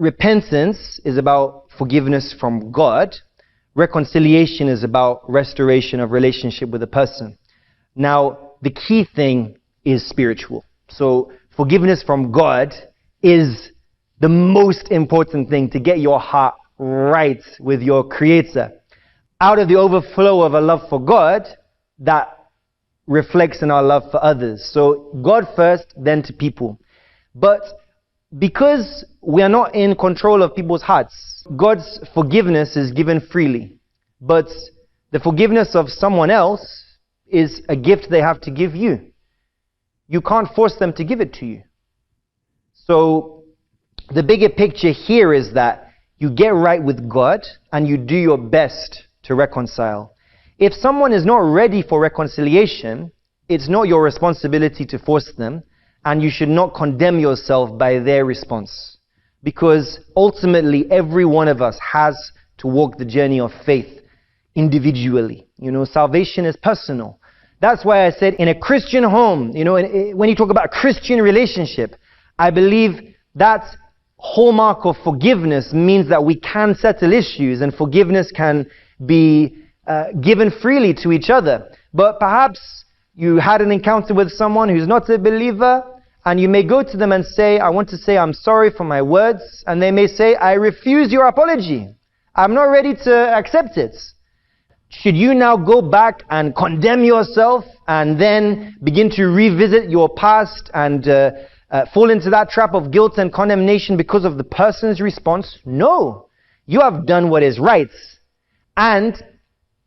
repentance is about forgiveness from God. Reconciliation is about restoration of relationship with a person. Now, the key thing is spiritual. So forgiveness from God is the most important thing to get your heart right with your Creator. Out of the overflow of a love for God, that reflects in our love for others. So God first, then to people. But because we are not in control of people's hearts, God's forgiveness is given freely. But the forgiveness of someone else is a gift they have to give you. You can't force them to give it to you. So the bigger picture here is that you get right with God and you do your best to reconcile. If someone is not ready for reconciliation, it's not your responsibility to force them, and you should not condemn yourself by their response. Because ultimately, every one of us has to walk the journey of faith individually. Salvation is personal. That's why I said in a Christian home, when you talk about a Christian relationship, I believe that hallmark of forgiveness means that we can settle issues and forgiveness can be given freely to each other. But perhaps you had an encounter with someone who's not a believer, and you may go to them and say, I want to say I'm sorry for my words. And they may say, I refuse your apology. I'm not ready to accept it. Should you now go back and condemn yourself and then begin to revisit your past and fall into that trap of guilt and condemnation because of the person's response? No. You have done what is right. And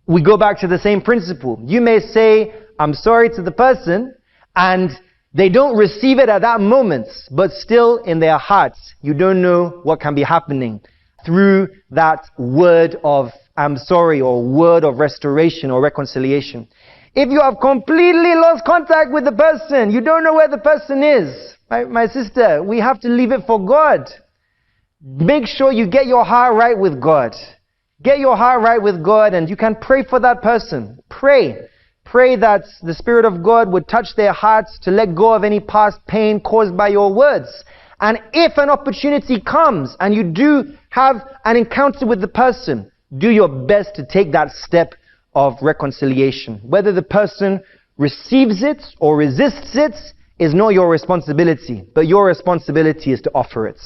we go back to the same principle. You may say, I'm sorry to the person, and they don't receive it at that moment, but still in their hearts, you don't know what can be happening through that word of I'm sorry or word of restoration or reconciliation. If you have completely lost contact with the person, you don't know where the person is. My sister, we have to leave it for God. Make sure you get your heart right with God. Get your heart right with God, and you can pray for that person. Pray. Pray that the Spirit of God would touch their hearts to let go of any past pain caused by your words. And if an opportunity comes and you do have an encounter with the person, do your best to take that step of reconciliation. Whether the person receives it or resists it is not your responsibility, but your responsibility is to offer it.